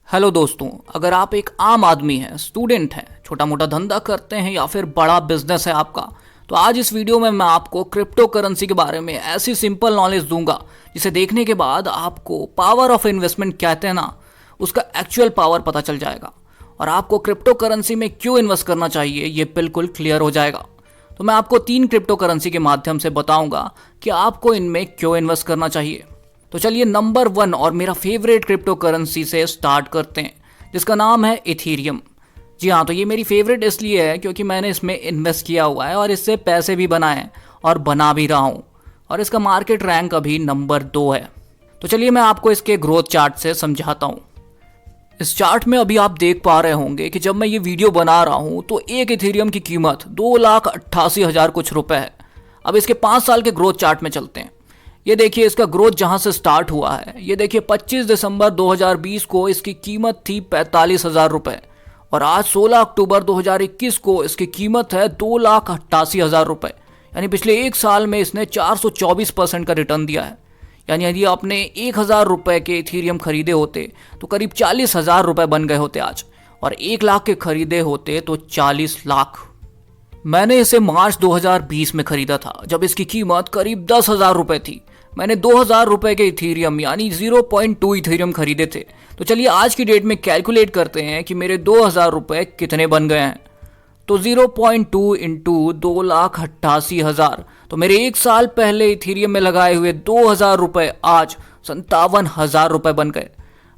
Hello दोस्तों, अगर आप एक आम आदमी हैं, स्टूडेंट हैं, छोटा मोटा धंधा करते हैं या फिर बड़ा बिजनेस है आपका, तो आज इस वीडियो में मैं आपको क्रिप्टो करेंसी के बारे में ऐसी सिंपल नॉलेज दूंगा जिसे देखने के बाद आपको पावर ऑफ इन्वेस्टमेंट कहते हैं ना, उसका एक्चुअल पावर पता चल जाएगा और आपको क्रिप्टो करेंसी में क्यों इन्वेस्ट करना चाहिए ये बिल्कुल क्लियर हो जाएगा। तो मैं आपको 3 क्रिप्टो करेंसी के माध्यम से बताऊंगा कि आपको इनमें क्यों इन्वेस्ट करना चाहिए। तो चलिए नंबर 1 और मेरा फेवरेट क्रिप्टो करेंसी से स्टार्ट करते हैं, जिसका नाम है इथीरियम। जी हाँ, तो ये मेरी फेवरेट इसलिए है क्योंकि मैंने इसमें इन्वेस्ट किया हुआ है और इससे पैसे भी बनाए हैं और बना भी रहा हूँ, और इसका मार्केट रैंक अभी नंबर 2 है। तो चलिए मैं आपको इसके ग्रोथ चार्ट से समझाता हूँ। इस चार्ट में अभी आप देख पा रहे होंगे कि जब मैं ये वीडियो बना रहा हूँ तो एक इथीरियम की कीमत 2,88,000 कुछ रुपए है। अब इसके 5 साल के ग्रोथ चार्ट में चलते हैं। ये देखिए इसका ग्रोथ जहां से स्टार्ट हुआ है, ये देखिए 25 दिसंबर 2020 को इसकी कीमत थी 45,000 रुपये और आज 16 अक्टूबर 2021 को इसकी कीमत है 2,88,000 रुपये। यानी पिछले एक साल में इसने 424% का रिटर्न दिया है। यानी यदि आपने 1,000 रुपये के इथीरियम खरीदे होते तो करीब 40,000 रुपये बन गए होते आज, और 1 लाख के खरीदे होते तो 40 लाख। मैंने इसे मार्च 2020 में खरीदा था जब इसकी कीमत करीब 10,000 रुपये थी। मैंने 2,000 रुपये के इथीरियम यानी 0.2 इथीरियम खरीदे थे। तो चलिए आज की डेट में कैलकुलेट करते हैं कि मेरे 2,000 रुपये कितने बन गए हैं। तो 0.2 इंटू 2,88,000, तो मेरे एक साल पहले इथीरियम में लगाए हुए 2,000 रुपये आज 57,000 रुपये बन गए।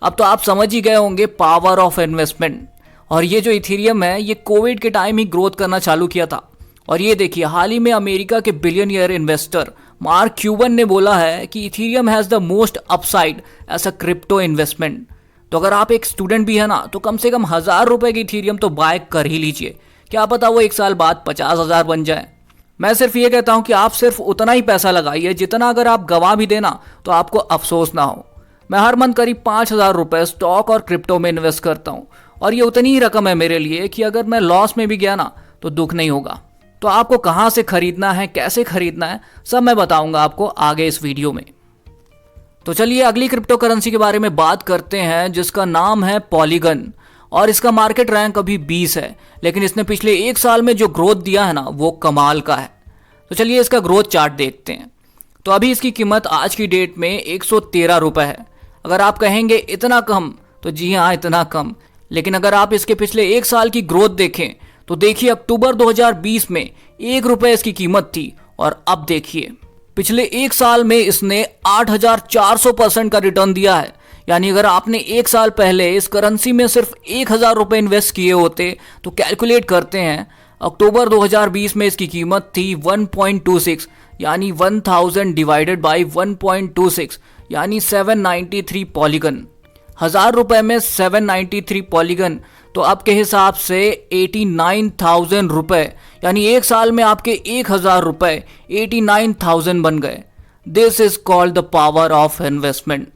अब तो आप समझ ही गए होंगे पावर ऑफ इन्वेस्टमेंट। और ये जो इथीरियम है ये कोविड के टाइम ही ग्रोथ करना चालू किया था। और ये देखिए हाल ही में अमेरिका के बिलियनियर इन्वेस्टर मार्क क्यूबन ने बोला है कि Ethereum has the most upside as a crypto investment. तो अगर आप एक स्टूडेंट भी है ना, तो कम से कम 1,000 रुपये की इथीरियम तो बाय कर ही लीजिए। क्या पता वो एक साल बाद 50,000 बन जाए। मैं सिर्फ ये कहता हूँ कि आप सिर्फ उतना ही पैसा लगाइए जितना अगर आप गंवा भी देना तो आपको अफसोस ना हो। मैं हर मंथ करीब 5,000 रुपये स्टॉक और क्रिप्टो में इन्वेस्ट करता हूँ, और ये उतनी ही रकम है मेरे लिए कि अगर मैं लॉस में भी गया ना तो दुख नहीं होगा। तो आपको कहाँ से खरीदना है, कैसे खरीदना है, सब मैं बताऊंगा आपको आगे इस वीडियो में। तो चलिए अगली क्रिप्टो करेंसी के बारे में बात करते हैं, जिसका नाम है पॉलीगन, और इसका मार्केट रैंक अभी 20 है, लेकिन इसने पिछले एक साल में जो ग्रोथ दिया है ना वो कमाल का है। तो चलिए इसका ग्रोथ चार्ट देखते हैं। तो अभी इसकी कीमत आज की डेट में 113 रुपये है। अगर आप कहेंगे इतना कम, तो जी हाँ इतना कम, लेकिन अगर आप इसके पिछले एक साल की ग्रोथ देखें तो देखिए अक्टूबर 2020 में 1 रुपये इसकी कीमत थी, और अब देखिए पिछले एक साल में इसने 8,400% का रिटर्न दिया है। यानी अगर आपने एक साल पहले इस करेंसी में सिर्फ 1,000 रुपये इन्वेस्ट किए होते तो कैलकुलेट करते हैं, अक्टूबर 2020 में इसकी कीमत थी 1.26, यानी 1,000 डिवाइडेड बाई 1.26 यानी 793 पॉलीगन। 1,000 रुपये में 793 पॉलीगन, तो आपके हिसाब से 89,000 रुपये, यानी एक साल में आपके 1,000 रुपये 89,000 बन गए। This is called the power of investment.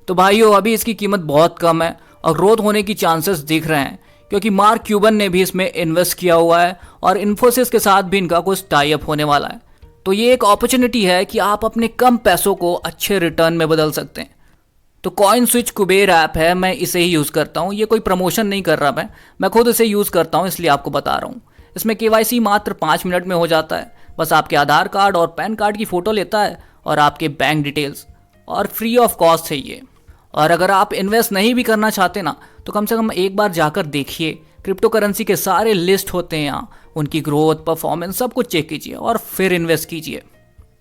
तो भाइयों अभी इसकी कीमत बहुत कम है और ग्रोथ होने की चांसेस दिख रहे हैं, क्योंकि मार्क क्यूबन ने भी इसमें इन्वेस्ट किया हुआ है और इन्फोसिस के साथ भी इनका कुछ टाई अप होने वाला है। तो ये एक अपॉर्चुनिटी है कि आप अपने कम पैसों को अच्छे रिटर्न में बदल सकते हैं। तो कॉइन स्विच कुबेर ऐप है, मैं इसे ही यूज़ करता हूँ। ये कोई प्रमोशन नहीं कर रहा, मैं खुद इसे यूज़ करता हूँ इसलिए आपको बता रहा हूँ। इसमें KYC मात्र 5 मिनट में हो जाता है। बस आपके आधार कार्ड और पैन कार्ड की फ़ोटो लेता है और आपके बैंक डिटेल्स, और फ्री ऑफ कॉस्ट है ये। और अगर आप इन्वेस्ट नहीं भी करना चाहते ना, तो कम से कम एक बार जाकर देखिए। क्रिप्टो करेंसी के सारे लिस्ट होते हैं यहाँ, उनकी ग्रोथ, परफॉर्मेंस सब कुछ चेक कीजिए और फिर इन्वेस्ट कीजिए।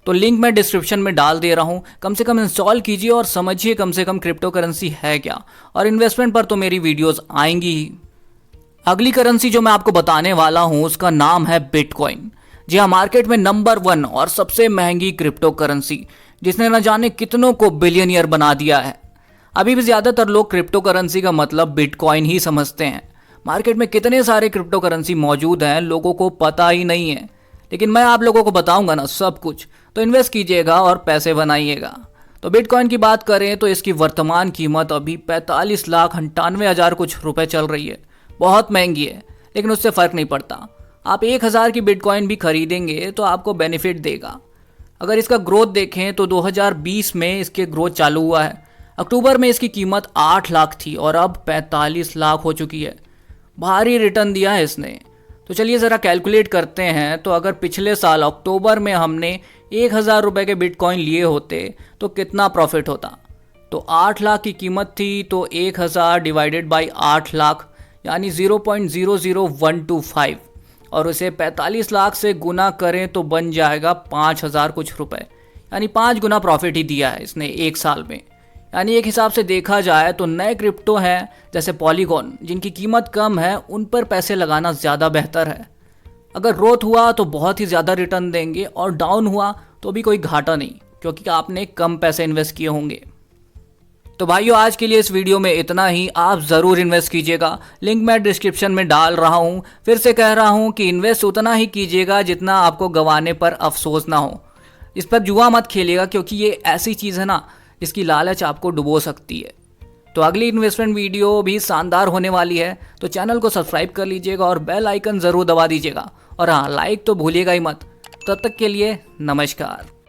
तो लिंक मैं डिस्क्रिप्शन में डाल दे रहा हूँ, कम से कम इंस्टॉल कीजिए और समझिए कम से कम क्रिप्टो करेंसी है क्या। और इन्वेस्टमेंट पर तो मेरी वीडियोस आएंगी ही। अगली करेंसी जो मैं आपको बताने वाला हूँ उसका नाम है बिटकॉइन। जी हाँ, मार्केट में नंबर 1 और सबसे महंगी क्रिप्टो करेंसी, जिसने न जाने कितनों को बिलियनियर बना दिया है। अभी भी ज़्यादातर लोग क्रिप्टो करेंसी का मतलब बिटकॉइन ही समझते हैं। मार्केट में कितने सारे क्रिप्टो करेंसी मौजूद हैं लोगों को पता ही नहीं है, लेकिन मैं आप लोगों को बताऊंगा ना सब कुछ। तो इन्वेस्ट कीजिएगा और पैसे बनाइएगा। तो बिटकॉइन की बात करें तो इसकी वर्तमान कीमत अभी 45,98,000 कुछ रुपए चल रही है। बहुत महंगी है, लेकिन उससे फ़र्क नहीं पड़ता। आप 1,000 की बिटकॉइन भी खरीदेंगे तो आपको बेनिफिट देगा। अगर इसका ग्रोथ देखें तो 2020 में इसके ग्रोथ चालू हुआ है। अक्टूबर में इसकी कीमत 8 लाख थी और अब 45 लाख हो चुकी है। भारी रिटर्न दिया है इसने। तो चलिए ज़रा कैलकुलेट करते हैं। तो अगर पिछले साल अक्टूबर में हमने 1000 रुपये के बिटकॉइन लिए होते तो कितना प्रॉफिट होता। तो 8 लाख की कीमत थी, तो 1000 डिवाइडेड बाई 8 लाख यानी 0.00125 और उसे 45 लाख से गुना करें तो बन जाएगा 5000 कुछ रुपए, यानी 5 गुना प्रॉफिट ही दिया है इसने एक साल में। यानी एक हिसाब से देखा जाए तो नए क्रिप्टो हैं जैसे पॉलीगॉन, जिनकी कीमत कम है, उन पर पैसे लगाना ज़्यादा बेहतर है। अगर ग्रोथ हुआ तो बहुत ही ज़्यादा रिटर्न देंगे और डाउन हुआ तो भी कोई घाटा नहीं, क्योंकि आपने कम पैसे इन्वेस्ट किए होंगे। तो भाइयों, आज के लिए इस वीडियो में इतना ही। आप ज़रूर इन्वेस्ट कीजिएगा, लिंक मैं डिस्क्रिप्शन में डाल रहा हूँ। फिर से कह रहा हूँ कि इन्वेस्ट उतना ही कीजिएगा जितना आपको गंवाने पर अफसोस ना हो। इस पर जुआ मत खेलिएगा, क्योंकि ये ऐसी चीज़ है ना, इसकी लालच आपको डुबो सकती है। तो अगली इन्वेस्टमेंट वीडियो भी शानदार होने वाली है, तो चैनल को सब्सक्राइब कर लीजिएगा और बेल आइकन ज़रूर दबा दीजिएगा। और हाँ, लाइक तो भूलिएगा ही मत। तब तक के लिए नमस्कार।